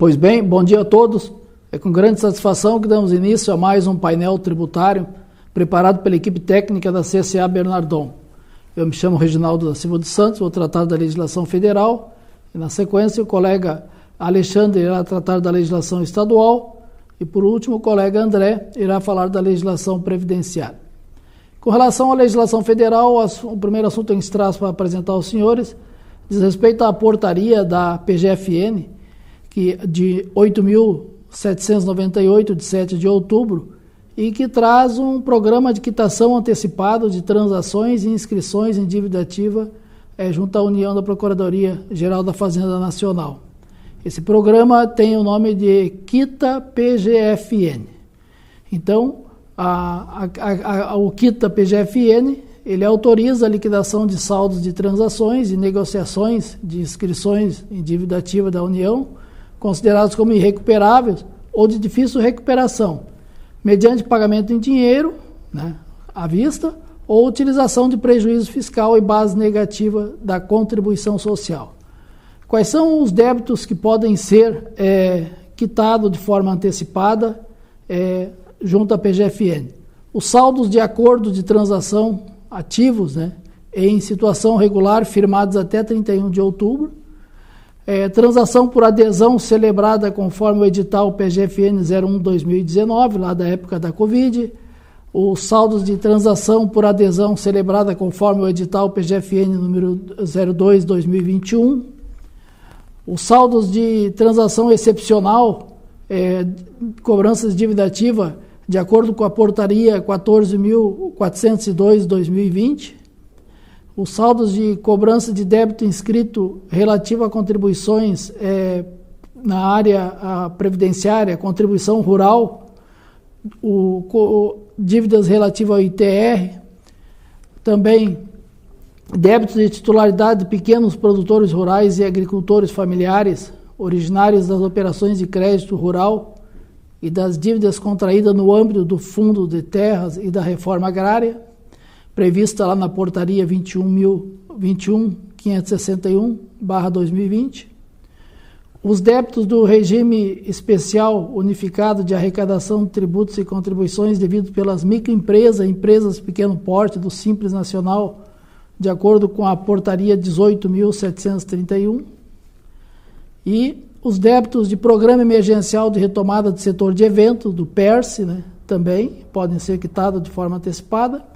Pois bem, bom dia a todos. É com grande satisfação que damos início a mais um painel tributário preparado pela equipe técnica da CCA Bernardon. Eu me chamo Reginaldo da Silva dos Santos, vou tratar da legislação federal e, na sequência, o colega Alexandre irá tratar da legislação estadual e, por último, o colega André irá falar da legislação previdenciária. Com relação à legislação federal, o primeiro assunto em que se traz para apresentar aos senhores diz respeito à portaria da PGFN, que de 8.798, de 7 de outubro, e que traz um programa de quitação antecipado de transações e inscrições em dívida ativa junto à União da Procuradoria-Geral da Fazenda Nacional. Esse programa tem o nome de Quita PGFN. Então, o Quita PGFN, ele autoriza a liquidação de saldos de transações e negociações de inscrições em dívida ativa da União, considerados como irrecuperáveis ou de difícil recuperação, mediante pagamento em dinheiro, à vista, ou utilização de prejuízo fiscal em base negativa da contribuição social. Quais são os débitos que podem ser quitados de forma antecipada junto à PGFN? Os saldos de acordo de transação ativos, em situação regular firmados até 31 de outubro, transação por adesão celebrada conforme o edital PGFN 01/2019, lá da época da Covid, os saldos de transação por adesão celebrada conforme o edital PGFN número 02/2021, os saldos de transação excepcional, cobranças de dívida ativa, de acordo com a portaria 14.402/2020, os saldos de cobrança de débito inscrito relativo a contribuições na área previdenciária, contribuição rural, dívidas relativas ao ITR, também débitos de titularidade de pequenos produtores rurais e agricultores familiares, originários das operações de crédito rural e das dívidas contraídas no âmbito do Fundo de Terras e da Reforma Agrária, prevista lá na portaria 21.561/2020, os débitos do regime especial unificado de arrecadação de tributos e contribuições devidos pelas microempresas, empresas de pequeno porte do Simples Nacional, de acordo com a portaria 18.731, e os débitos de Programa Emergencial de Retomada do Setor de Eventos, do PERSE, também podem ser quitados de forma antecipada,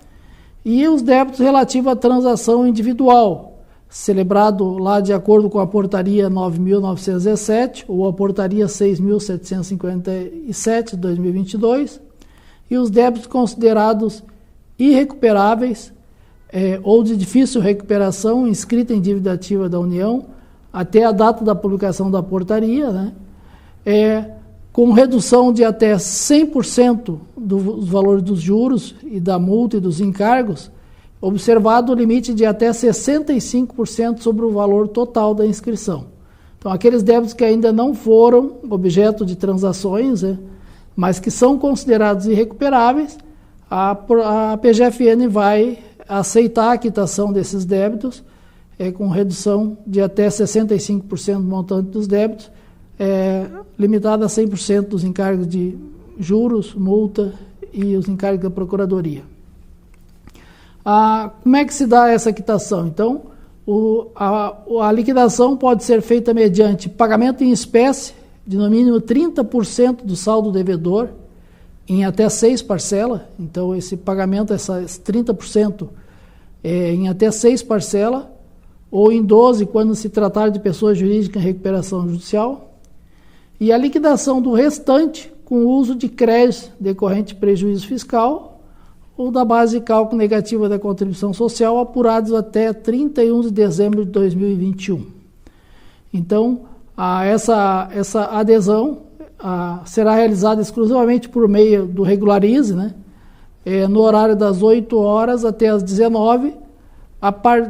e os débitos relativos à transação individual, celebrado lá de acordo com a portaria 9.917 ou a portaria 6.757 de 2022, e os débitos considerados irrecuperáveis ou de difícil recuperação inscrita em dívida ativa da União até a data da publicação da portaria, com redução de até 100% dos valores dos juros e da multa e dos encargos, observado o limite de até 65% sobre o valor total da inscrição. Então, aqueles débitos que ainda não foram objeto de transações, mas que são considerados irrecuperáveis, a PGFN vai aceitar a quitação desses débitos com redução de até 65% do montante dos débitos, limitada a 100% dos encargos de juros, multa e os encargos da Procuradoria. Como é que se dá essa quitação? Então, a liquidação pode ser feita mediante pagamento em espécie de no mínimo 30% do saldo devedor em até 6 parcelas. Então, esse pagamento, esses 30%, em até 6 parcelas, ou em 12 quando se tratar de pessoa jurídica em recuperação judicial, e a liquidação do restante com o uso de créditos decorrente de prejuízo fiscal ou da base de cálculo negativa da contribuição social apurados até 31 de dezembro de 2021. Então, essa adesão será realizada exclusivamente por meio do Regularize, no horário das 8 horas até as 19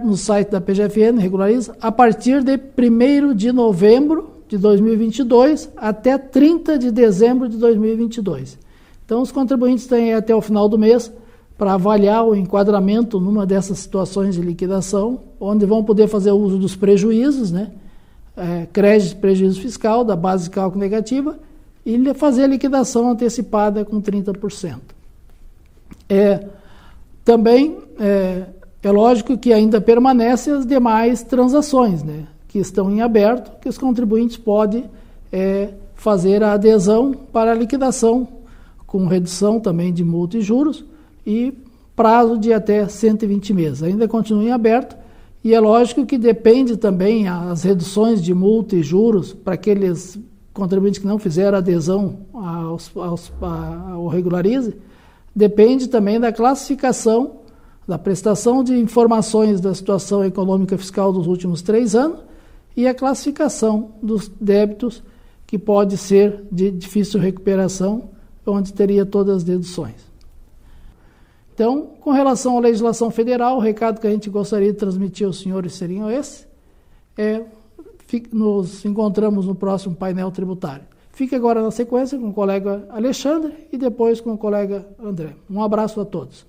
no site da PGFN, Regularize, a partir de 1º de novembro de 2022 até 30 de dezembro de 2022. Então, os contribuintes têm até o final do mês para avaliar o enquadramento numa dessas situações de liquidação, onde vão poder fazer uso dos prejuízos, crédito de prejuízo fiscal da base de cálculo negativa e fazer a liquidação antecipada com 30%. Também é lógico que ainda permanecem as demais transações, né, que estão em aberto, que os contribuintes podem fazer a adesão para a liquidação, com redução também de multa e juros, e prazo de até 120 meses. Ainda continua em aberto, e é lógico que depende também as reduções de multa e juros para aqueles contribuintes que não fizeram adesão ao Regularize, depende também da classificação, da prestação de informações da situação econômica fiscal dos últimos 3 anos e a classificação dos débitos, que pode ser de difícil recuperação, onde teria todas as deduções. Então, com relação à legislação federal, o recado que a gente gostaria de transmitir aos senhores seriam esse. Nos encontramos no próximo painel tributário. Fique agora na sequência com o colega Alexandre e depois com o colega André. Um abraço a todos.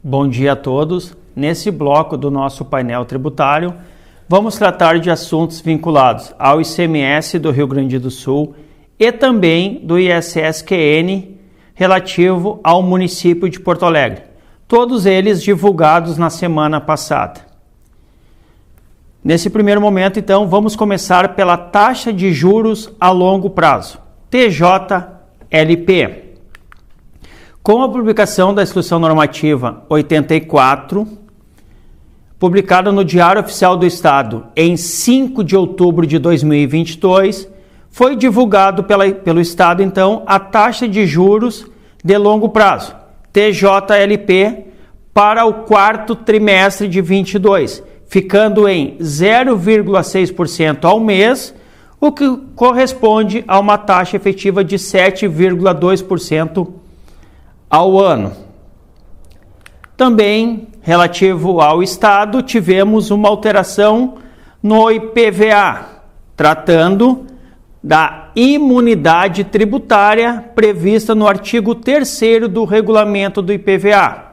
Bom dia a todos. Nesse bloco do nosso painel tributário, vamos tratar de assuntos vinculados ao ICMS do Rio Grande do Sul e também do ISS-QN relativo ao município de Porto Alegre, todos eles divulgados na semana passada. Nesse primeiro momento, então, vamos começar pela taxa de juros a longo prazo, TJLP. Com a publicação da Instrução Normativa 84, publicada no Diário Oficial do Estado em 5 de outubro de 2022, foi divulgado pelo Estado, então, a taxa de juros de longo prazo, TJLP, para o 4º trimestre de 22, ficando em 0,6% ao mês, o que corresponde a uma taxa efetiva de 7,2% ao ano. Também, relativo ao Estado, tivemos uma alteração no IPVA, tratando da imunidade tributária prevista no artigo 3º do regulamento do IPVA.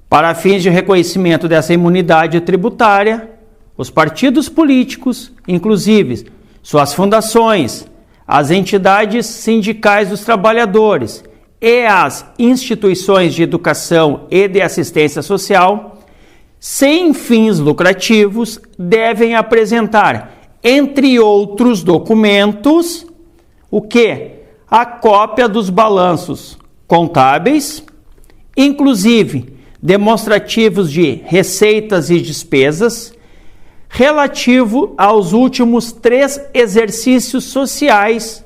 Para fins de reconhecimento dessa imunidade tributária, os partidos políticos, inclusive suas fundações, as entidades sindicais dos trabalhadores e as instituições de educação e de assistência social, sem fins lucrativos, devem apresentar, entre outros documentos, o quê? A cópia dos balanços contábeis, inclusive demonstrativos de receitas e despesas, relativo aos últimos 3 exercícios sociais,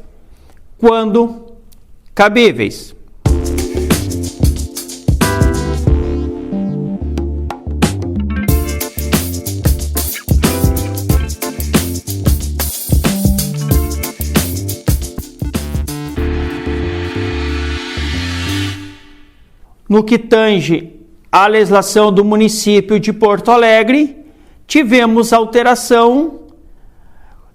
quando cabíveis. No que tange à legislação do município de Porto Alegre, tivemos alteração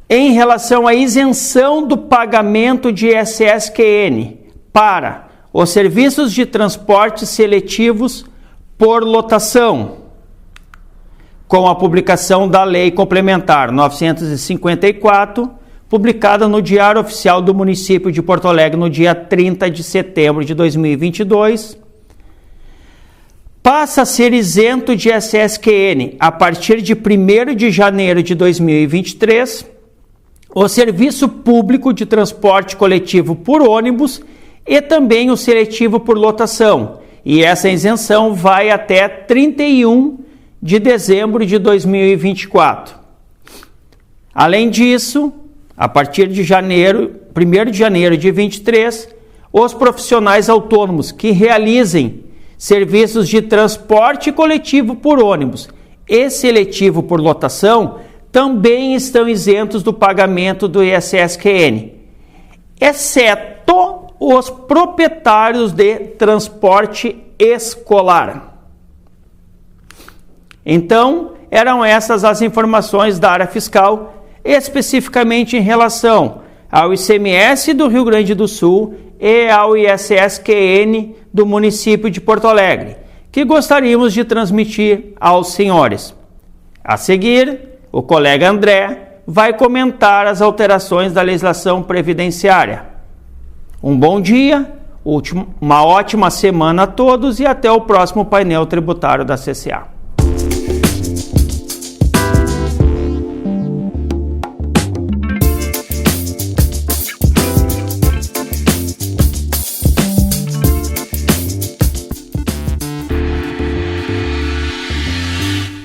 em relação à isenção do pagamento de ISS-QN para os serviços de transporte seletivos por lotação, com a publicação da Lei Complementar 954, publicada no Diário Oficial do Município de Porto Alegre no dia 30 de setembro de 2022, passa a ser isento de ISS-QN a partir de 1º de janeiro de 2023, o serviço público de transporte coletivo por ônibus e também o seletivo por lotação, e essa isenção vai até 31 de dezembro de 2024. Além disso, a partir de 1º de janeiro de 2023, os profissionais autônomos que realizem serviços de transporte coletivo por ônibus e seletivo por lotação também estão isentos do pagamento do ISS-QN, exceto os proprietários de transporte escolar. Então, eram essas as informações da área fiscal, especificamente em relação ao ICMS do Rio Grande do Sul e ao ISSQN do município de Porto Alegre, que gostaríamos de transmitir aos senhores. A seguir, o colega André vai comentar as alterações da legislação previdenciária. Um bom dia, uma ótima semana a todos e até o próximo painel tributário da CCA.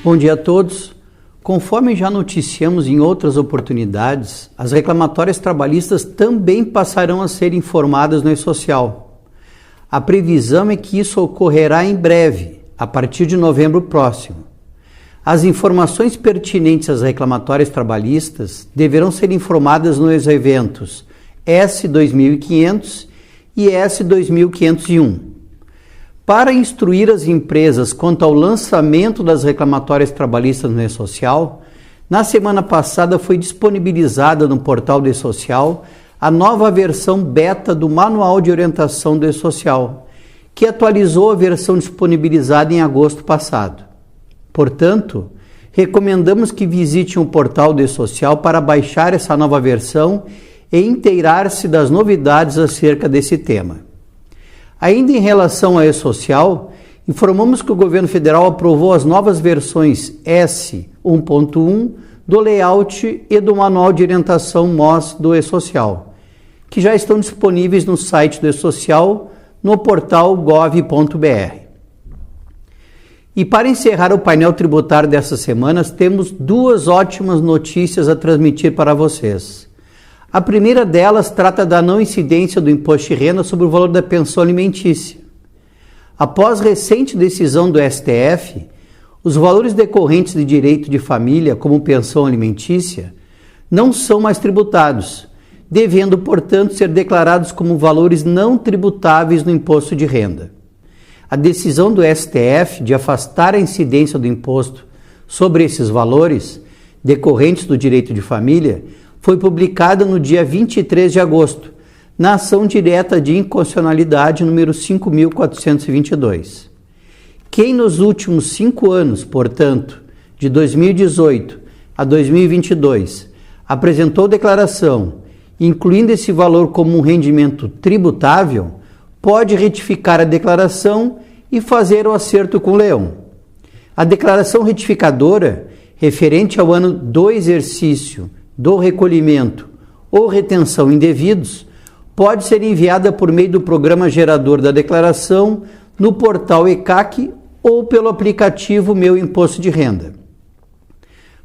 Bom dia a todos. Conforme já noticiamos em outras oportunidades, as reclamatórias trabalhistas também passarão a ser informadas no E-Social. A previsão é que isso ocorrerá em breve, a partir de novembro próximo. As informações pertinentes às reclamatórias trabalhistas deverão ser informadas nos eventos S2500 e S2501. Para instruir as empresas quanto ao lançamento das reclamatórias trabalhistas no E-Social, na semana passada foi disponibilizada no portal do E-Social a nova versão beta do Manual de Orientação do E-Social, que atualizou a versão disponibilizada em agosto passado. Portanto, recomendamos que visitem o portal do E-Social para baixar essa nova versão e inteirar-se das novidades acerca desse tema. Ainda em relação ao E-Social, informamos que o governo federal aprovou as novas versões S1.1 do layout e do manual de orientação MOS do E-Social, que já estão disponíveis no site do E-Social, no portal gov.br. E para encerrar o painel tributário dessas semanas, temos duas ótimas notícias a transmitir para vocês. A primeira delas trata da não incidência do imposto de renda sobre o valor da pensão alimentícia. Após recente decisão do STF, os valores decorrentes de direito de família, como pensão alimentícia, não são mais tributados, devendo, portanto, ser declarados como valores não tributáveis no imposto de renda. A decisão do STF de afastar a incidência do imposto sobre esses valores decorrentes do direito de família foi publicada no dia 23 de agosto, na ação direta de inconstitucionalidade número 5.422. Quem nos últimos 5 anos, portanto, de 2018 a 2022, apresentou declaração, incluindo esse valor como um rendimento tributável, pode retificar a declaração e fazer o acerto com o leão. A declaração retificadora, referente ao ano do exercício do recolhimento ou retenção indevidos, pode ser enviada por meio do programa gerador da declaração no portal ECAC ou pelo aplicativo Meu Imposto de Renda.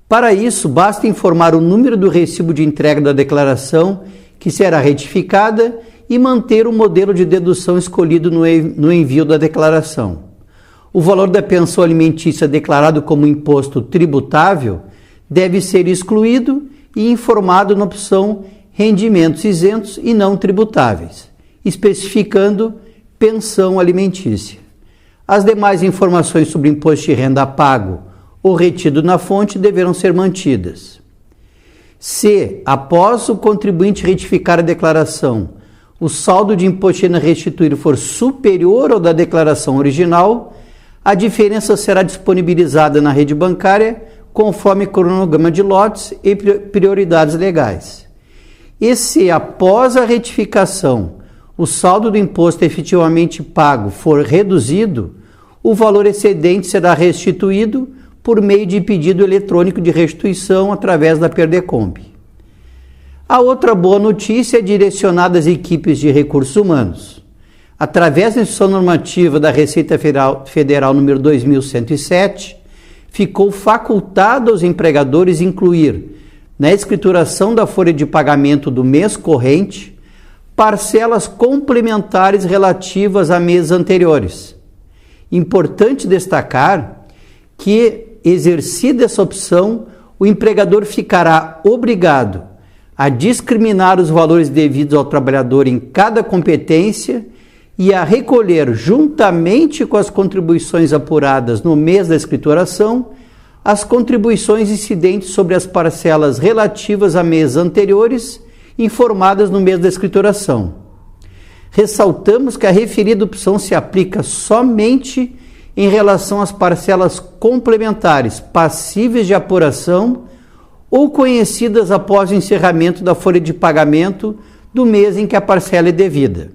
Para isso, basta informar o número do recibo de entrega da declaração que será retificada e manter o modelo de dedução escolhido no envio da declaração. O valor da pensão alimentícia declarado como imposto tributável deve ser excluído e informado na opção rendimentos isentos e não tributáveis, especificando pensão alimentícia. As demais informações sobre imposto de renda pago ou retido na fonte deverão ser mantidas. Se, após o contribuinte retificar a declaração, o saldo de imposto de renda restituído for superior ao da declaração original, a diferença será disponibilizada na rede bancária conforme cronograma de lotes e prioridades legais. E se, após a retificação, o saldo do imposto efetivamente pago for reduzido, o valor excedente será restituído por meio de pedido eletrônico de restituição através da Perdecomp. A outra boa notícia é direcionada às equipes de recursos humanos. Através da instrução normativa da Receita Federal número 2107, ficou facultado aos empregadores incluir, na escrituração da folha de pagamento do mês corrente, parcelas complementares relativas a meses anteriores. Importante destacar que, exercida essa opção, o empregador ficará obrigado a discriminar os valores devidos ao trabalhador em cada competência e a recolher, juntamente com as contribuições apuradas no mês da escrituração, as contribuições incidentes sobre as parcelas relativas a meses anteriores, informadas no mês da escrituração. Ressaltamos que a referida opção se aplica somente em relação às parcelas complementares passíveis de apuração ou conhecidas após o encerramento da folha de pagamento do mês em que a parcela é devida.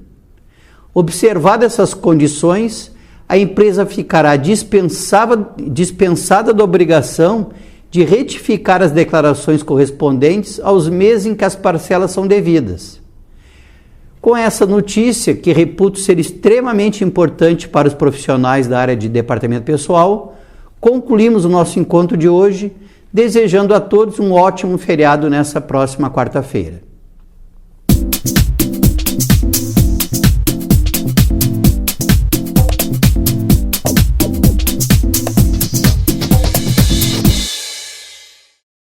Observadas essas condições, a empresa ficará dispensada da obrigação de retificar as declarações correspondentes aos meses em que as parcelas são devidas. Com essa notícia, que reputo ser extremamente importante para os profissionais da área de departamento pessoal, concluímos o nosso encontro de hoje, desejando a todos um ótimo feriado nessa próxima quarta-feira.